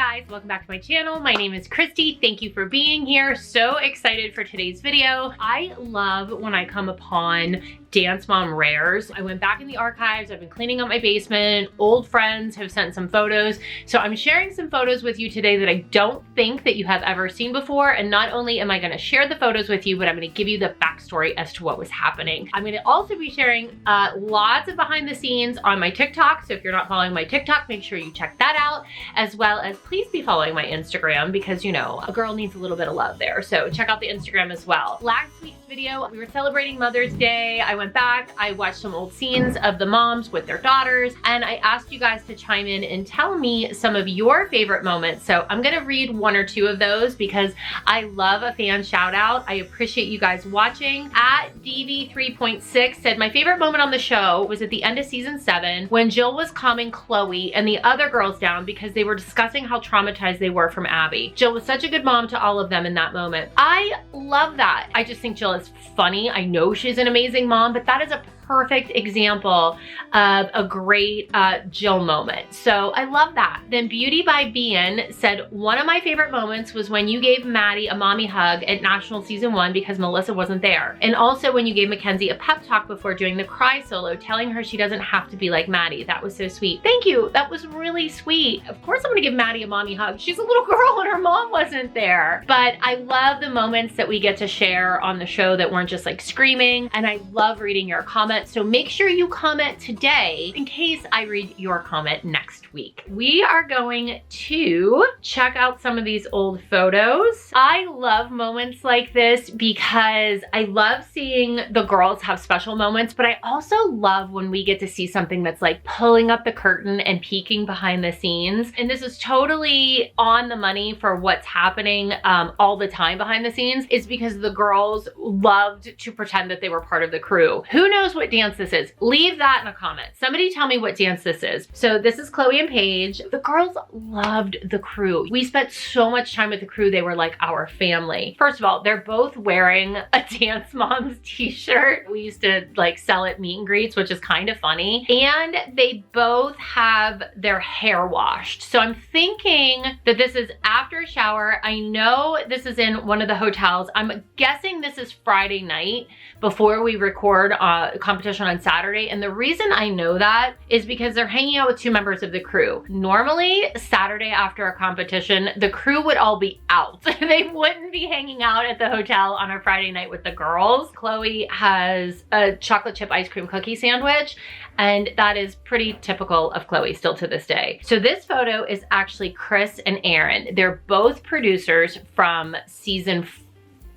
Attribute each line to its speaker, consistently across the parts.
Speaker 1: guys, welcome back to my channel. My name is Christy. Thank you for being here. So excited for today's video. I love when I come upon Dance Mom rares. I went back in the archives. I've been cleaning up my basement. Old friends have sent some photos. So I'm sharing some photos with you today that I don't think that you have ever seen before. And not only am I gonna share the photos with you, but I'm gonna give you the backstory as to what was happening. I'm gonna also be sharing lots of behind the scenes on my TikTok. So if you're not following my TikTok, make sure you check that out, as well as please be following my Instagram because, you know, a girl needs a little bit of love there. So check out the Instagram as well. Last week's video, we were celebrating Mother's Day. I went back, I watched some old scenes of the moms with their daughters, and I asked you guys to chime in and tell me some of your favorite moments. So I'm gonna read one or two of those because I love a fan shout out. I appreciate you guys watching. At DV3.6 said, my favorite moment on the show was at the end of season 7 when Jill was calming Chloe and the other girls down because they were discussing how traumatized they were from Abby. Jill was such a good mom to all of them in that moment. I love that. I just think Jill is funny. I know she's an amazing mom, but that is a perfect example of a great Jill moment. So I love that. Then Beauty by Bean said, one of my favorite moments was when you gave Maddie a mommy hug at National Season 1 because Melissa wasn't there. And also when you gave Mackenzie a pep talk before doing the cry solo, telling her she doesn't have to be like Maddie. That was so sweet. Thank you. That was really sweet. Of course I'm gonna give Maddie a mommy hug. She's a little girl and her mom wasn't there. But I love the moments that we get to share on the show that weren't just like screaming. And I love reading your comments. So make sure you comment today in case I read your comment next week. We are going to check out some of these old photos. I love moments like this because I love seeing the girls have special moments, but I also love when we get to see something that's like pulling up the curtain and peeking behind the scenes. And this is totally on the money for what's happening all the time behind the scenes, is because the girls loved to pretend that they were part of the crew. Who knows what dance this is? Leave that in a comment. Somebody tell me what dance this is. So this is Chloe and Paige. The girls loved the crew. We spent so much time with the crew. They were like our family. First of all, they're both wearing a Dance Moms t-shirt. We used to like sell at meet and greets, which is kind of funny. And they both have their hair washed. So I'm thinking that this is after a shower. I know this is in one of the hotels. I'm guessing this is Friday night before we record a competition on Saturday. And the reason I know that is because they're hanging out with two members of the crew. Normally, Saturday after a competition, the crew would all be out. They wouldn't be hanging out at the hotel on a Friday night with the girls. Chloe has a chocolate chip ice cream cookie sandwich, and that is pretty typical of Chloe still to this day. So this photo is actually Chris and Aaron. They're both producers from season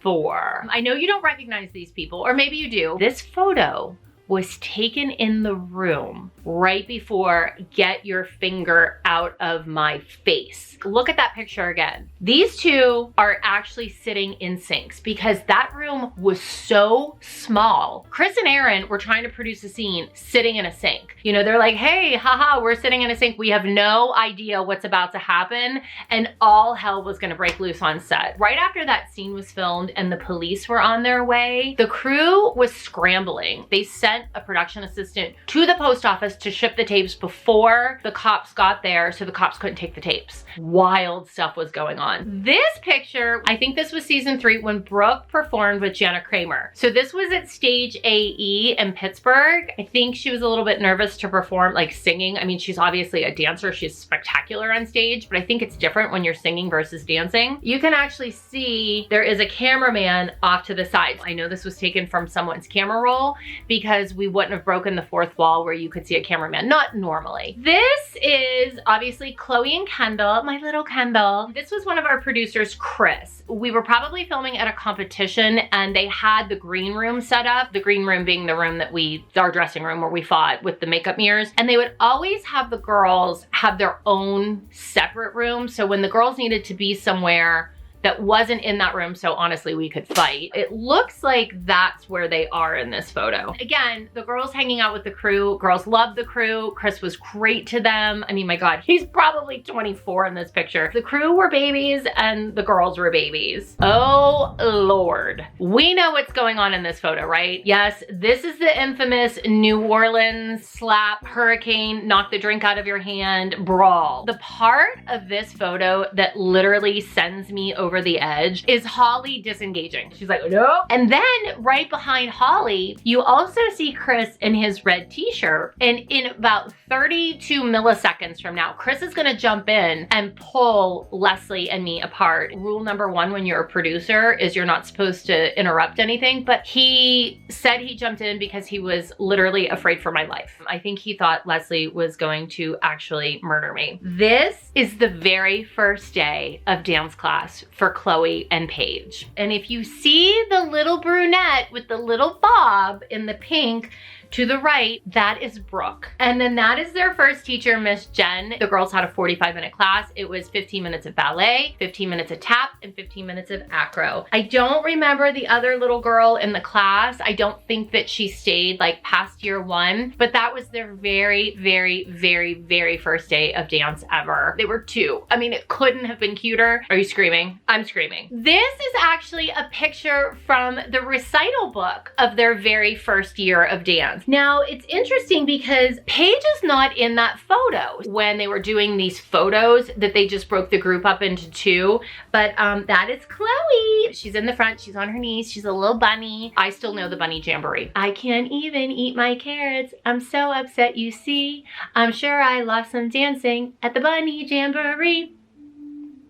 Speaker 1: 4. I know you don't recognize these people, or maybe you do. This photo was taken in the room right before Get Your Finger Out of My Face. Look at that picture again. These two are actually sitting in sinks because that room was so small. Chris and Aaron were trying to produce a scene sitting in a sink. You know, they're like, hey, haha, we're sitting in a sink. We have no idea what's about to happen. And all hell was gonna break loose on set. Right after that scene was filmed and the police were on their way, the crew was scrambling. They sent a production assistant to the post office to ship the tapes before the cops got there so the cops couldn't take the tapes. Wild stuff was going on. This picture, I think this was season 3 when Brooke performed with Jenna Kramer. So this was at Stage AE in Pittsburgh. I think she was a little bit nervous to perform, like singing. I mean, she's obviously a dancer. She's spectacular on stage, but I think it's different when you're singing versus dancing. You can actually see there is a cameraman off to the side. I know this was taken from someone's camera roll because we wouldn't have broken the fourth wall where you could see a cameraman, not normally. This is obviously Chloe and Kendall, my little Kendall. This was one of our producers, Chris. We were probably filming at a competition and they had the green room set up, the green room being the room that our dressing room where we fought with the makeup mirrors. And they would always have the girls have their own separate room. So when the girls needed to be somewhere that wasn't in that room, so honestly we could fight. It looks like that's where they are in this photo. Again, the girls hanging out with the crew. Girls love the crew. Chris was great to them. I mean, my God, he's probably 24 in this picture. The crew were babies and the girls were babies. Oh Lord. We know what's going on in this photo, right? Yes, this is the infamous New Orleans slap, hurricane, knock the drink out of your hand, brawl. The part of this photo that literally sends me over the edge is Holly disengaging. She's like, no. And then right behind Holly, you also see Chris in his red t-shirt. And in about 32 milliseconds from now, Chris is gonna jump in and pull Leslie and me apart. Rule number one when you're a producer is you're not supposed to interrupt anything, but he said he jumped in because he was literally afraid for my life. I think he thought Leslie was going to actually murder me. This is the very first day of dance class for Chloe and Paige. And if you see the little brunette with the little bob in the pink, to the right, that is Brooke. And then that is their first teacher, Miss Jen. The girls had a 45-minute class. It was 15 minutes of ballet, 15 minutes of tap, and 15 minutes of acro. I don't remember the other little girl in the class. I don't think that she stayed like past year one, but that was their very, very, very, very first day of dance ever. They were 2. I mean, it couldn't have been cuter. Are you screaming? I'm screaming. This is actually a picture from the recital book of their very first year of dance. Now, it's interesting because Paige is not in that photo when they were doing these photos that they just broke the group up into 2, but that is Chloe. She's in the front, she's on her knees, she's a little bunny. I still know the bunny jamboree. I can't even eat my carrots. I'm so upset, you see. I'm sure I lost some dancing at the bunny jamboree.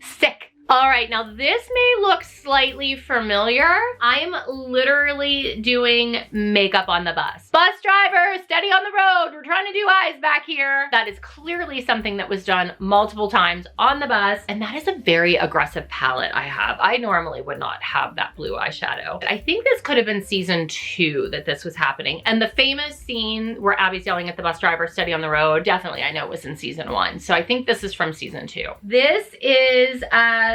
Speaker 1: Sick. All right, now this may look slightly familiar. I'm literally doing makeup on the bus. Bus driver, steady on the road. We're trying to do eyes back here. That is clearly something that was done multiple times on the bus. And that is a very aggressive palette I have. I normally would not have that blue eyeshadow. I think this could have been season 2 that this was happening. And the famous scene where Abby's yelling at the bus driver, steady on the road, definitely I know was in season 1. So I think this is from season 2. This is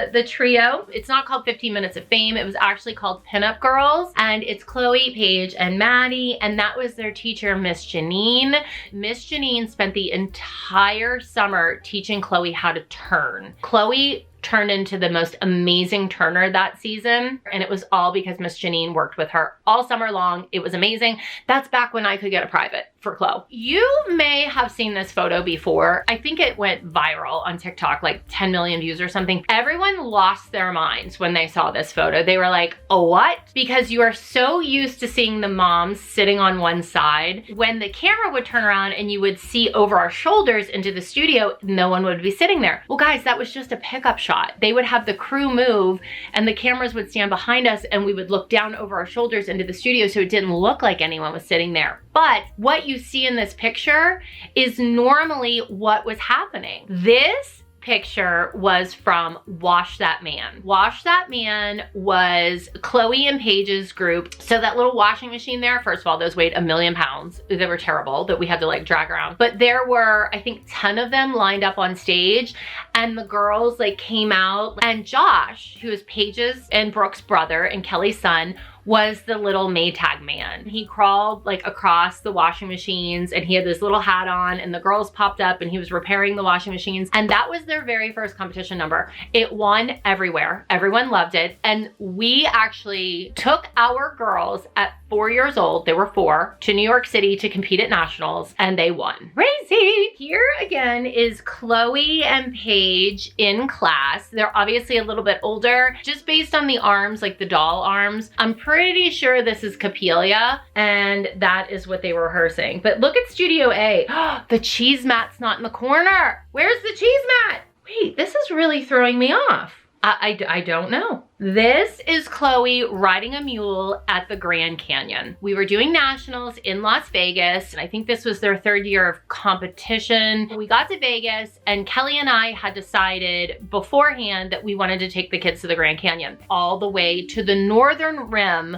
Speaker 1: the trio. It's not called 15 Minutes of Fame. It was actually called Pinup Girls. And it's Chloe, Paige, and Maddie. And that was their teacher, Miss Janine. Miss Janine spent the entire summer teaching Chloe how to turn. Chloe turned into the most amazing turner that season. And it was all because Miss Janine worked with her all summer long. It was amazing. That's back when I could get a private for Chloe. You may have seen this photo before. I think it went viral on TikTok, like 10 million views or something. Everyone lost their minds when they saw this photo. They were like, oh, what? Because you are so used to seeing the moms sitting on one side. When the camera would turn around and you would see over our shoulders into the studio, no one would be sitting there. Well, guys, that was just a pickup shot. They would have the crew move and the cameras would stand behind us and we would look down over our shoulders into the studio so it didn't look like anyone was sitting there. But what you see in this picture is normally what was happening. This picture was from Wash That Man. Wash That Man was Chloe and Paige's group. So that little washing machine there, first of all, those weighed 1,000,000 pounds. They were terrible that we had to like drag around. But there were, I think, 10 of them lined up on stage and the girls like came out and Josh, who is Paige's and Brooke's brother and Kelly's son, was the little Maytag man. He crawled like across the washing machines and he had this little hat on and the girls popped up and he was repairing the washing machines. And that was their very first competition number. It won everywhere. Everyone loved it. And we actually took our girls at 4 years old, they were 4, to New York City to compete at nationals and they won. Crazy! Here again is Chloe and Paige in class. They're obviously a little bit older, just based on the arms, like the doll arms. I'm pretty sure this is Capelia and that is what they were rehearsing. But look at Studio A. The cheese mat's not in the corner. Where's the cheese mat? Wait, this is really throwing me off. I don't know. This is Chloe riding a mule at the Grand Canyon. We were doing nationals in Las Vegas, and I think this was their 3rd year of competition. We got to Vegas, and Kelly and I had decided beforehand that we wanted to take the kids to the Grand Canyon, all the way to the northern rim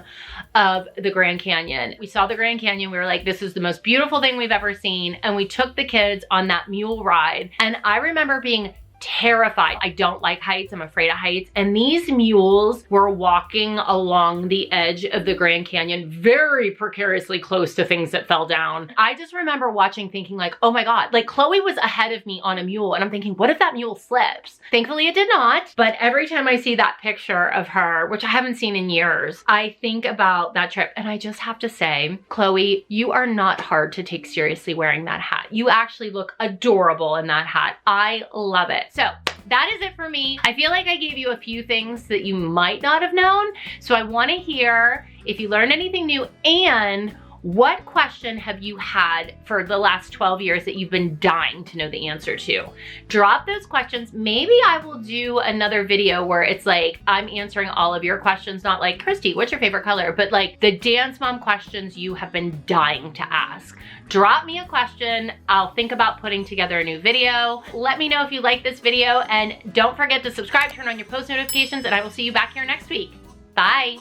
Speaker 1: of the Grand Canyon. We saw the Grand Canyon. We were like, this is the most beautiful thing we've ever seen. And we took the kids on that mule ride. And I remember being terrified. I don't like heights. I'm afraid of heights. And these mules were walking along the edge of the Grand Canyon, very precariously close to things that fell down. I just remember watching thinking like, oh my God, like Chloe was ahead of me on a mule. And I'm thinking, what if that mule slips? Thankfully it did not. But every time I see that picture of her, which I haven't seen in years, I think about that trip. And I just have to say, Chloe, you are not hard to take seriously wearing that hat. You actually look adorable in that hat. I love it. So that is it for me. I feel like I gave you a few things that you might not have known. So I want to hear if you learned anything new, and what question have you had for the last 12 years that you've been dying to know the answer to? Drop those questions. Maybe I will do another video where it's like I'm answering all of your questions, not like, Christi, what's your favorite color? But like the dance mom questions you have been dying to ask. Drop me a question. I'll think about putting together a new video. Let me know if you like this video, and don't forget to subscribe, turn on your post notifications, and I will see you back here next week. Bye.